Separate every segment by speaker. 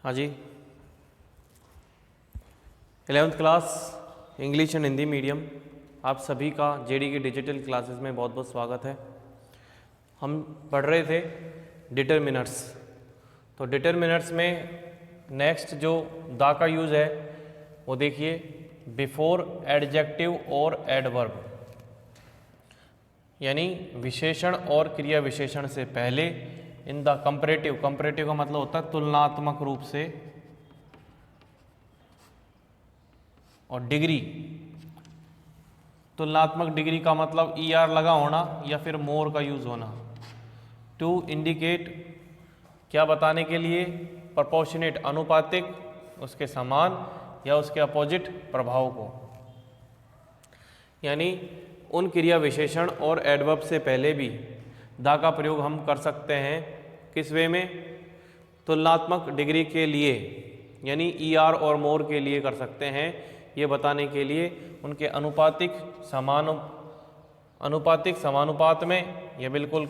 Speaker 1: हाँ जी, 11th class English and Hindi medium, आप सभी का जेडी की डिजिटल क्लासेस में बहुत बहुत स्वागत है। हम पढ़ रहे थे डिटरमिनर्स। तो डिटरमिनर्स में नेक्स्ट जो दा का यूज़ है वो देखिए, बिफोर एडजेक्टिव और एडवर्ब, यानी विशेषण और क्रिया विशेषण से पहले। इन द कंपैरेटिव, कंपैरेटिव का मतलब होता है तुलनात्मक रूप से, और डिग्री, तुलनात्मक डिग्री का मतलब ER लगा होना या फिर मोर का यूज होना। टू इंडिकेट, क्या बताने के लिए, प्रोपोर्शनेट, अनुपातिक, उसके समान या उसके अपोजिट प्रभाव को। यानी उन क्रिया विशेषण और एडवर्ब से पहले भी दा का प्रयोग हम कर सकते हैं। किस वे में? तुलनात्मक डिग्री के लिए, यानी ER और मोर के लिए कर सकते हैं, ये बताने के लिए उनके अनुपातिक समानुपात में या बिल्कुल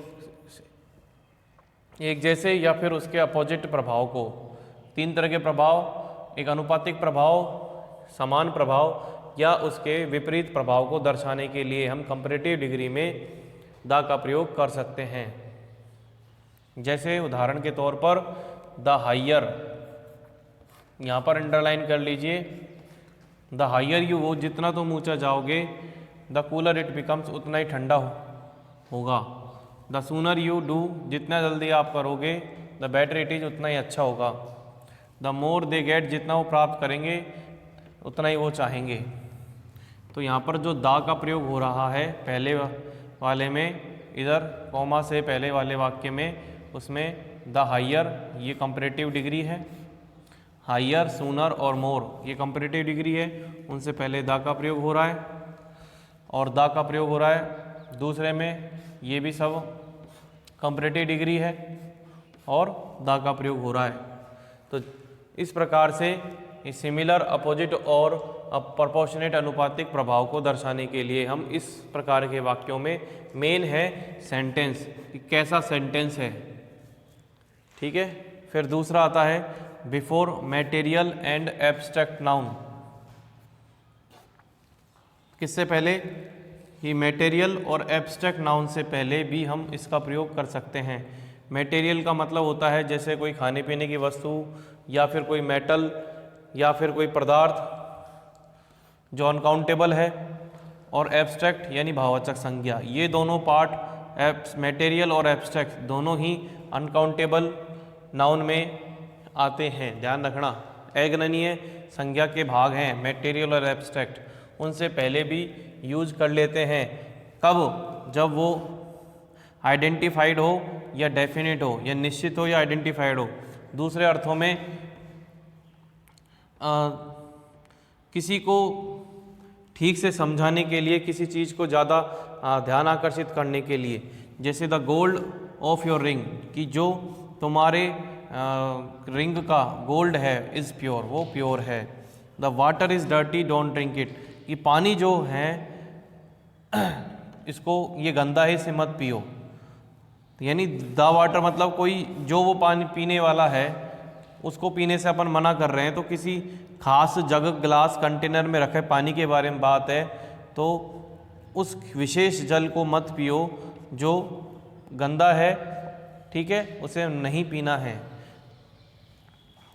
Speaker 1: एक जैसे या फिर उसके अपोजिट प्रभाव को। तीन तरह के प्रभाव, एक अनुपातिक प्रभाव, समान प्रभाव या उसके विपरीत प्रभाव को दर्शाने के लिए हम कंपैरेटिव डिग्री में द का प्रयोग कर सकते हैं। जैसे उदाहरण के तौर पर द हायर, यहाँ पर अंडरलाइन कर लीजिए, द हायर यू वो, जितना तुम ऊंचा जाओगे, द कूलर इट बिकम्स, उतना ही ठंडा होगा। द सूनर यू डू, जितना जल्दी आप करोगे, द बेटर इट इज, उतना ही अच्छा होगा। द मोर दे गेट, जितना वो प्राप्त करेंगे उतना ही वो चाहेंगे। तो यहाँ पर जो दा का प्रयोग हो रहा है पहले वाले में, इधर कॉमा से पहले वाले वाक्य में, उसमें द हायर ये कंपैरेटिव डिग्री है, हायर, सूनर और मोर ये कंपैरेटिव डिग्री है, उनसे पहले दा का प्रयोग हो रहा है। और दा का प्रयोग हो रहा है दूसरे में, ये भी सब कंपैरेटिव डिग्री है और दा का प्रयोग हो रहा है। तो इस प्रकार से सिमिलर, अपोजिट और प्रोपोर्शनेट, अनुपातिक प्रभाव को दर्शाने के लिए हम इस प्रकार के वाक्यों में मेन है सेंटेंस, कि कैसा सेंटेंस है। ठीक है। फिर दूसरा आता है before material and abstract noun. किससे पहले? कि मटेरियल और एब्स्ट्रैक्ट नाउन से पहले भी हम इसका प्रयोग कर सकते हैं। मटेरियल का मतलब होता है जैसे कोई खाने पीने की वस्तु या फिर कोई मेटल या फिर कोई पदार्थ जो अनकाउंटेबल है, और एब्स्ट्रैक्ट यानी भाववाचक संज्ञा। ये दोनों पार्ट, मटेरियल और एब्स्ट्रैक्ट, दोनों ही अनकाउंटेबल नाउन में आते हैं। ध्यान रखना, अगणनीय संज्ञा के भाग हैं मटेरियल और एब्स्ट्रैक्ट, उनसे पहले भी यूज कर लेते हैं। कब? जब वो आइडेंटिफाइड हो या डेफिनेट हो, या निश्चित हो या आइडेंटिफाइड हो। दूसरे अर्थों में किसी को ठीक से समझाने के लिए, किसी चीज़ को ज़्यादा ध्यान आकर्षित करने के लिए। जैसे the gold of your ring, कि जो तुम्हारे रिंग का गोल्ड है, इज़ प्योर, वो प्योर है। The water is dirty, don't drink it, कि पानी जो है इसको, ये गंदा है, इसे मत पियो। यानी द वाटर मतलब कोई जो वो पानी पीने वाला है उसको पीने से अपन मना कर रहे हैं। तो किसी खास जग, ग्लास, कंटेनर में रखे पानी के बारे में बात है, तो उस विशेष जल को मत पियो जो गंदा है, ठीक है, उसे नहीं पीना है।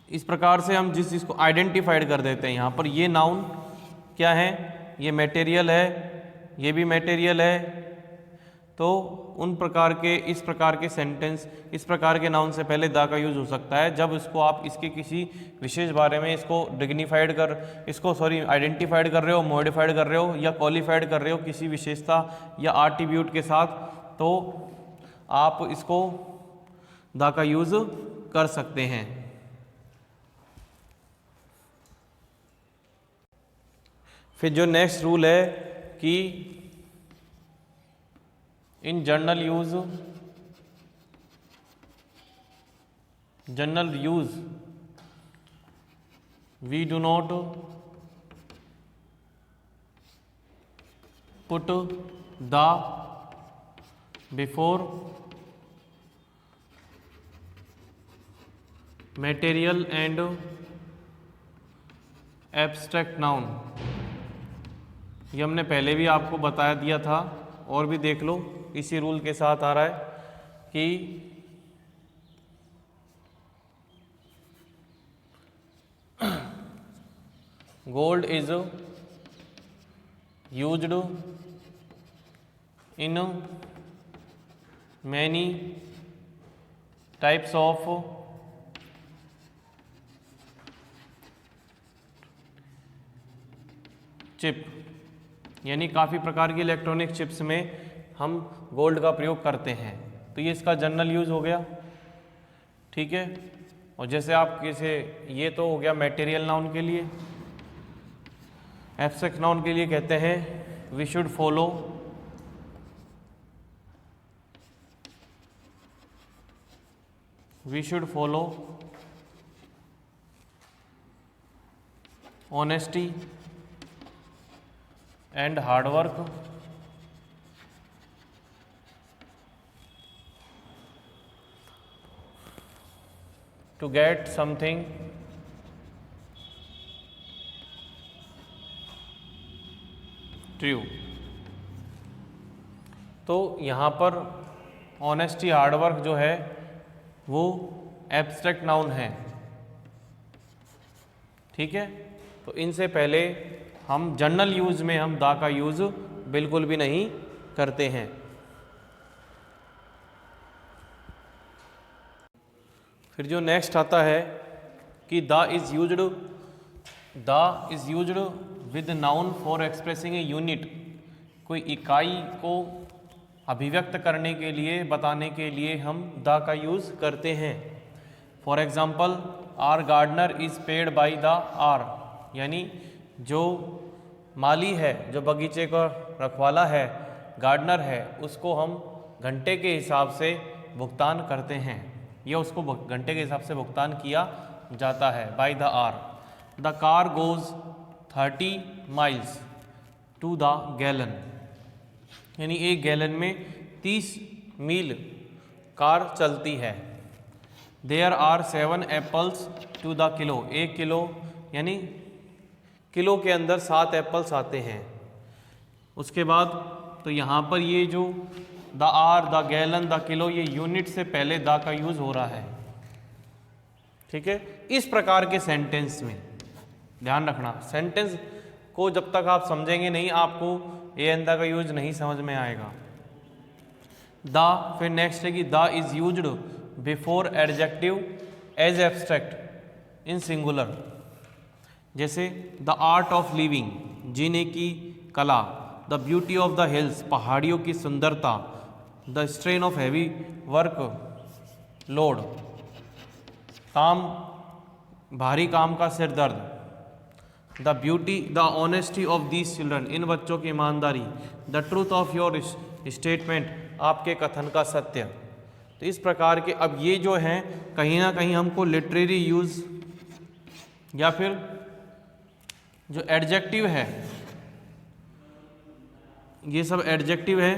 Speaker 1: इस प्रकार से हम जिस चीज़ को आइडेंटिफाइड कर देते हैं। यहाँ पर ये नाउन क्या है? ये मटेरियल है, ये भी मटेरियल है। तो उन प्रकार के, इस प्रकार के सेंटेंस, इस प्रकार के नाउन से पहले दा का यूज हो सकता है जब इसको आप इसके किसी विशेष बारे में इसको डिग्निफाइड कर, इसको आइडेंटिफाइड कर रहे हो, मॉडिफाइड कर रहे हो या क्वालिफाइड कर रहे हो किसी विशेषता या आर्टिब्यूट के साथ, तो आप इसको दा का यूज कर सकते हैं। फिर जो नेक्स्ट रूल है कि in general use we do not put the before material and abstract noun, ये हमने पहले भी आपको बताया दिया था और भी देख लो, इसी रूल के साथ आ रहा है कि gold is used in many types of chip, यानी काफ़ी प्रकार की इलेक्ट्रॉनिक चिप्स में हम गोल्ड का प्रयोग करते हैं। तो ये इसका जनरल यूज़ हो गया, ठीक है। और जैसे आप किसे, ये तो हो गया मटेरियल नाउन के लिए। एब्स्ट्रैक्ट नाउन के लिए कहते हैं we should follow honesty and hard work to get something true। तो यहाँ पर ऑनेस्टी हार्डवर्क जो है वो एब्स्ट्रैक्ट नाउन है, ठीक है। तो इनसे पहले हम जनरल यूज में हम दा का यूज बिल्कुल भी नहीं करते हैं। फिर जो नेक्स्ट आता है कि दा is used with noun for expressing a unit, कोई इकाई को अभिव्यक्त करने के लिए, बताने के लिए हम दा का यूज़ करते हैं। For example our gardener is paid by the hour, यानी जो माली है, जो बगीचे का रखवाला है, गार्डनर है, उसको हम घंटे के हिसाब से भुगतान करते हैं, या उसको घंटे के हिसाब से भुगतान किया जाता है by the hour. The car goes 30 miles to the gallon, यानी एक गैलन में 30 मील कार चलती है। There are 7 apples to the kilo, एक किलो यानी किलो के अंदर 7 एप्पल्स आते हैं। उसके बाद तो यहाँ पर ये जो the hour, the gallon, the kilo, ये यूनिट से पहले द का यूज़ हो रहा है, ठीक है। इस प्रकार के सेंटेंस में ध्यान रखना, सेंटेंस को जब तक आप समझेंगे नहीं, आपको ए एंड द का यूज नहीं समझ में आएगा। द, फिर नेक्स्ट है कि the is used before adjective as abstract in singular, जैसे द आर्ट ऑफ लिविंग, जीने की कला, the beauty of the hills, पहाड़ियों की सुंदरता, the strain of heavy work load, काम, भारी काम का सिर दर्द, the beauty, the honesty of these children, इन बच्चों की ईमानदारी, the truth of your statement, आपके कथन का सत्य। तो इस प्रकार के, अब ये जो हैं कहीं ना कहीं हमको लिटरेरी यूज़ या फिर जो एडजेक्टिव है, ये सब एडजेक्टिव है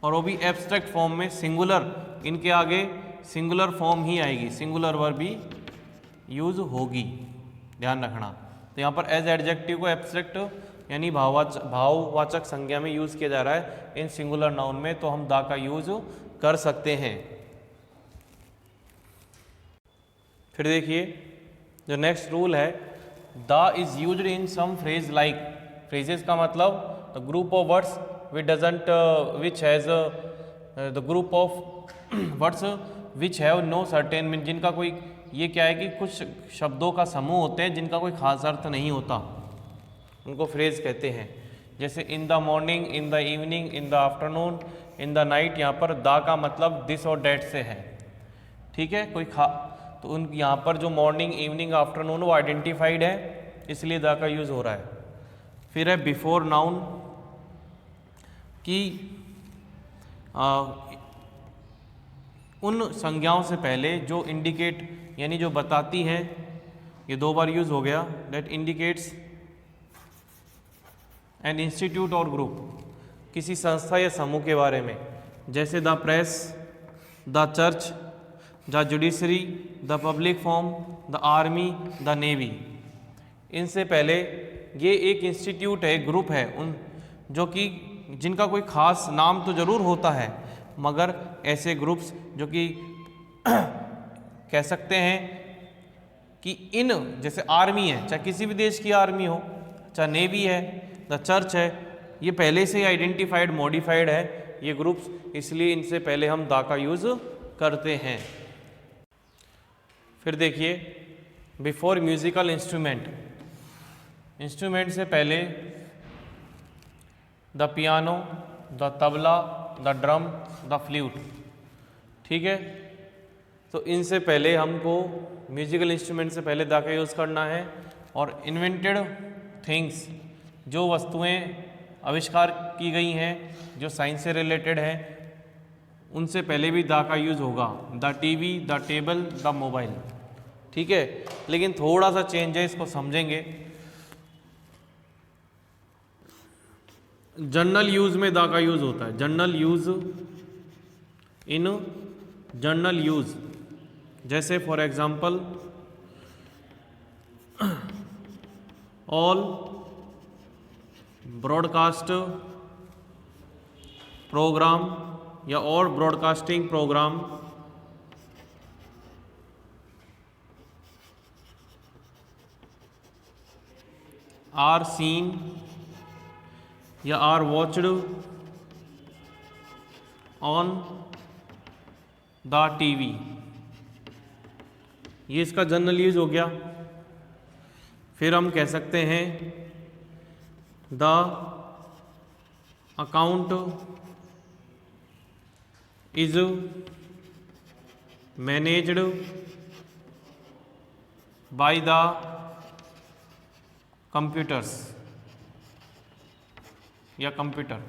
Speaker 1: और वो भी एब्स्ट्रैक्ट फॉर्म में, सिंगुलर, इनके आगे सिंगुलर फॉर्म ही आएगी, सिंगुलर वर्ब भी यूज़ होगी, ध्यान रखना। तो यहाँ पर एज एडजेक्टिव को एब्स्ट्रैक्ट यानी भाववाचक संज्ञा में यूज़ किया जा रहा है इन सिंगुलर नाउन में, तो हम दा का यूज़ कर सकते हैं। फिर देखिए जो नेक्स्ट रूल है, the is used in some phrase like, phrases का मतलब the group of words which has the group of words which have no certain mean, जिनका कोई, ये क्या है कि कुछ शब्दों का समूह होते हैं जिनका कोई खास अर्थ नहीं होता, उनको फ्रेज कहते हैं। जैसे in the morning, in the evening, in the afternoon, in the night, यहाँ पर दा का मतलब दिस और डैट से है, ठीक है। कोई तो उन यहाँ पर जो मॉर्निंग, इवनिंग, आफ्टरनून वो आइडेंटिफाइड है, इसलिए दा का यूज़ हो रहा है। फिर है बिफोर नाउन, कि उन संज्ञाओं से पहले जो इंडिकेट यानी जो बताती हैं, ये 2 बार यूज़ हो गया, दैट इंडिकेट्स एन इंस्टीट्यूट और ग्रुप, किसी संस्था या समूह के बारे में, जैसे the press, the church, the judiciary, the public form, the army, the navy. इनसे पहले ये एक इंस्टीट्यूट है, ग्रुप है, उन जो कि जिनका कोई ख़ास नाम तो ज़रूर होता है, मगर ऐसे ग्रुप्स जो कि कह सकते हैं कि इन जैसे आर्मी है, चाहे किसी भी देश की आर्मी हो, चाहे नेवी है, द चर्च है, ये पहले से ही आइडेंटिफाइड मॉडिफाइड है ये ग्रुप्स, इसलिए इनसे पहले हम द का यूज़ करते हैं। फिर देखिए बिफोर म्यूजिकल इंस्ट्रूमेंट, इंस्ट्रूमेंट से पहले the piano, the tabla, the drum, the flute. ठीक है, तो इनसे पहले हमको म्यूजिकल इंस्ट्रूमेंट से पहले द का यूज़ करना है। और इन्वेंटेड थिंग्स, जो वस्तुएं आविष्कार की गई हैं जो साइंस से रिलेटेड है, उनसे पहले भी द का यूज़ होगा। The TV, the table, the mobile. ठीक है, लेकिन थोड़ा सा चेंज है, इसको समझेंगे। जनरल यूज़ में द का यूज़ होता है। General use, in general use, जैसे for example all broadcast programme या और ब्रॉडकास्टिंग प्रोग्राम आर सीन या are watched on the TV. ये इसका जनरल यूज हो गया। फिर हम कह सकते हैं the account is managed by the computers या कंप्यूटर।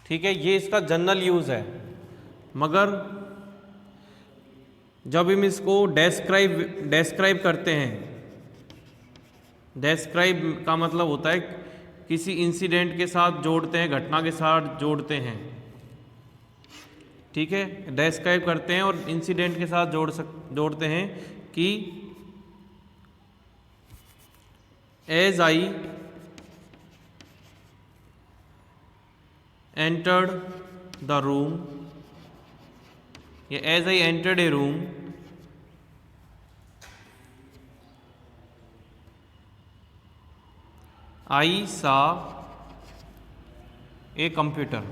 Speaker 1: ठीक है, ये इसका जनरल यूज़ है। मगर जब हम इसको डेस्क्राइब करते हैं, डेस्क्राइब का मतलब होता है किसी इंसिडेंट के साथ जोड़ते हैं, घटना के साथ जोड़ते हैं। ठीक है, डेस्क्राइब करते हैं और इंसिडेंट के साथ जोड़ते हैं कि as I entered the room या as I entered a room I saw a computer.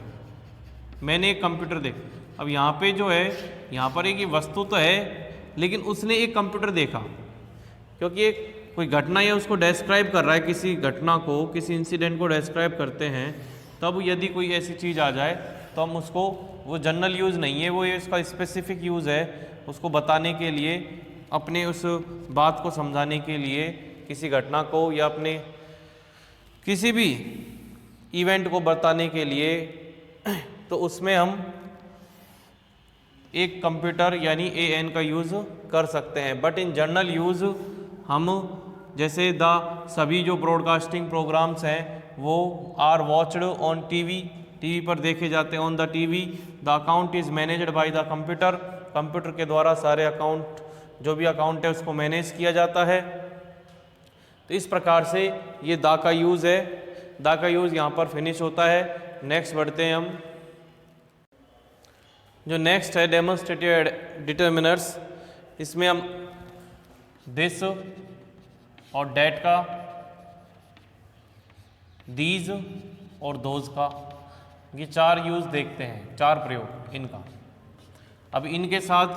Speaker 1: मैंने एक कंप्यूटर देखा। अब यहाँ पे जो है, यहाँ पर एक वस्तु तो है, लेकिन उसने एक कंप्यूटर देखा, क्योंकि एक कोई घटना या उसको डिस्क्राइब कर रहा है, किसी घटना को, किसी इंसिडेंट को डिस्क्राइब करते हैं, तब यदि कोई ऐसी चीज़ आ जाए तो हम उसको, वो जनरल यूज़ नहीं है, वो इसका स्पेसिफिक यूज़ है, उसको बताने के लिए, अपने उस बात को समझाने के लिए, किसी घटना को या अपने किसी भी इवेंट को बताने के लिए, तो उसमें हम एक कंप्यूटर यानी AN का यूज़ कर सकते हैं। बट इन जनरल यूज़ हम जैसे सभी जो ब्रॉडकास्टिंग प्रोग्राम्स हैं वो are watched on TV, TV पर देखे जाते हैं, on the TV. The account is managed by the computer, computer के द्वारा सारे अकाउंट, जो भी अकाउंट है उसको मैनेज किया जाता है। तो इस प्रकार से ये द का यूज़ है। द का यूज़ यहाँ पर फिनिश होता है। नेक्स्ट बढ़ते हैं हम। जो नेक्स्ट है डेमोन्स्ट्रेटिव डिटर्मिनर्स, इसमें हम दिस और डैट का, दीज और दोज का, ये चार यूज़ देखते हैं, चार प्रयोग इनका। अब इनके साथ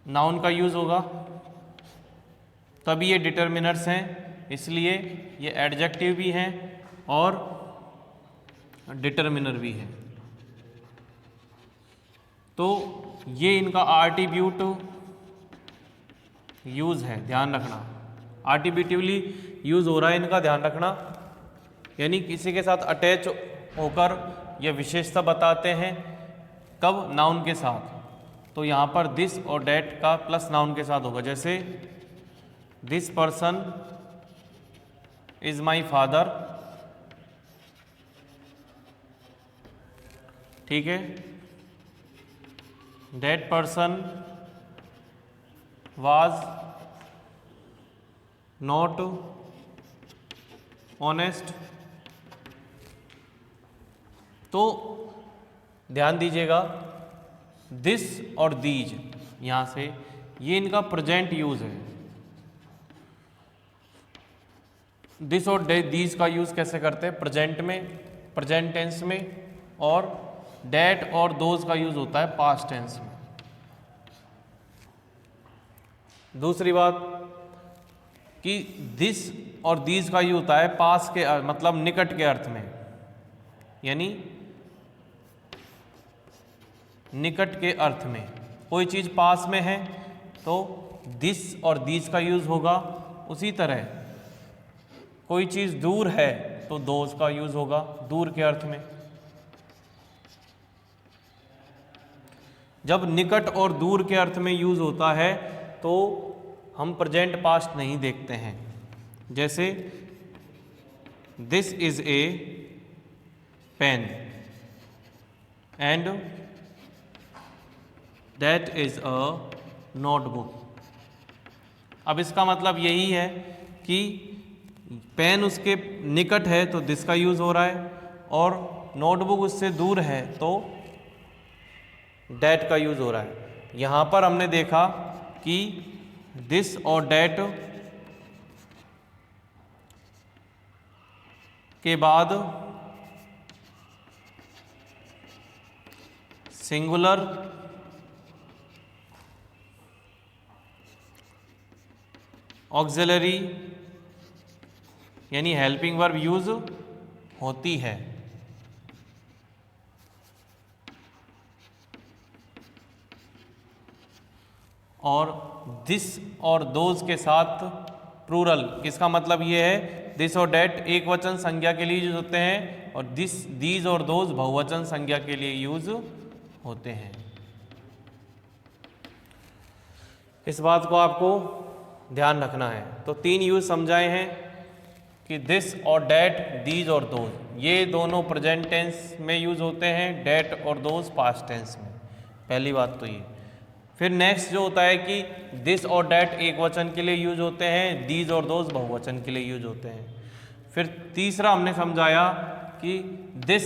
Speaker 1: नाउन का यूज़ होगा, तभी ये डिटर्मिनर्स हैं, इसलिए ये एडजेक्टिव भी हैं और डिटर्मिनर भी है। तो ये इनका आर्टिब्यूट यूज़ है, ध्यान रखना। आर्टिब्यूटिवली यूज़ हो रहा है इनका, ध्यान रखना। यानी किसी के साथ अटैच होकर यह विशेषता बताते हैं, कब? नाउन के साथ। तो यहाँ पर दिस और डैट का प्लस नाउन के साथ होगा। जैसे this person is my father, ठीक है, that person was not honest. तो ध्यान दीजिएगा, दिस और दीज यहां से ये इनका प्रेजेंट यूज है। दिस और दीज का यूज कैसे करते हैं? प्रेजेंट में, प्रेजेंट टेंस में, और डेट और दोज का यूज होता है पास्ट टेंस में। दूसरी बात कि दिस और दीज का यूज होता है पास के मतलब निकट के अर्थ में, यानी निकट के अर्थ में। कोई चीज़ पास में है तो दिस और दीज का यूज होगा। उसी तरह कोई चीज़ दूर है तो दोज का यूज होगा दूर के अर्थ में। जब निकट और दूर के अर्थ में यूज होता है तो हम प्रेजेंट पास्ट नहीं देखते हैं। जैसे this is a pen and that is a notebook. अब इसका मतलब यही है कि पेन उसके निकट है तो दिस का यूज हो रहा है, और नोटबुक उससे दूर है तो डैट का यूज हो रहा है। यहाँ पर हमने देखा कि दिस और डैट के बाद सिंगुलर ऑक्सिलरी यानी हेल्पिंग वर्ब यूज होती है। और दिस और दोज के साथ प्लूरल, इसका मतलब ये है दिस और डैट एक वचन संज्ञा के लिए यूज होते हैं और दिस, दीज और दोज बहुवचन संज्ञा के लिए यूज होते हैं। इस बात को आपको ध्यान रखना है। तो 3 यूज समझाए हैं कि दिस और डैट, दीज और दोज, ये दोनों प्रेजेंट टेंस में यूज होते हैं, डैट और दोज पास्ट टेंस में। पहली बात तो ये। फिर नेक्स्ट जो होता है कि दिस और डैट एक वचन के लिए यूज होते हैं, दीज और दोज बहुवचन के लिए यूज होते हैं। फिर तीसरा हमने समझाया कि दिस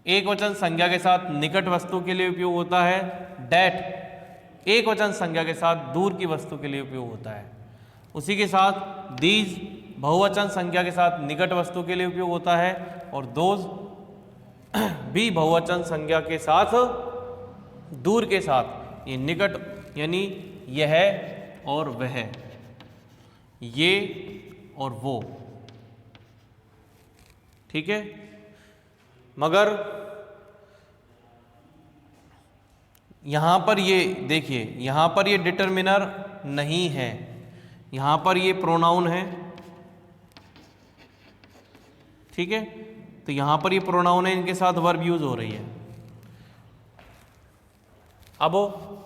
Speaker 1: एक वचन संज्ञा के साथ निकट वस्तु के लिए उपयोग होता है, डैट एक वचन संज्ञा के साथ दूर की वस्तु के लिए उपयोग होता है। उसी के साथ दीज बहुवचन संज्ञा के साथ निकट वस्तु के लिए उपयोग होता है, और दोज भी बहुवचन संज्ञा के साथ दूर के साथ, ये निकट यानी यह और वह, ये और वो, ठीक है। मगर यहां पर ये देखिए, यहां पर ये डिटरमिनर नहीं है, यहां पर ये प्रोनाउन है, ठीक है। तो यहां पर ये प्रोनाउन है, इनके साथ वर्ब यूज हो रही है। अब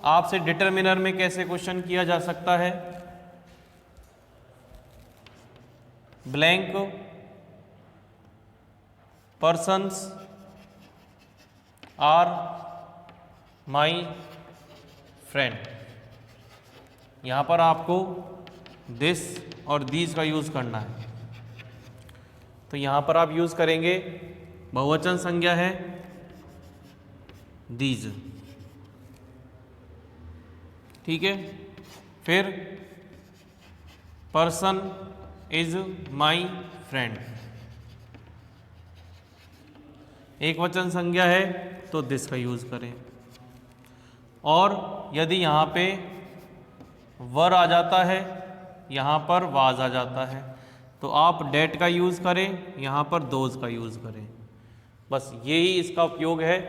Speaker 1: आपसे डिटरमिनर में कैसे क्वेश्चन किया जा सकता है? Blank persons are my friend. यहां पर आपको दिस और दीज का यूज करना है। तो यहां पर आप यूज करेंगे, बहुवचन संज्ञा है दीज, ठीक है। फिर पर्सन इज माई फ्रेंड, एक वचन संज्ञा है तो दिस का यूज करें। और यदि यहाँ पे वर आ जाता है, यहाँ पर वाज आ जाता है, तो आप डेट का यूज करें, यहाँ पर दोज का यूज करें। बस यही इसका उपयोग है।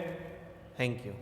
Speaker 1: Thank you.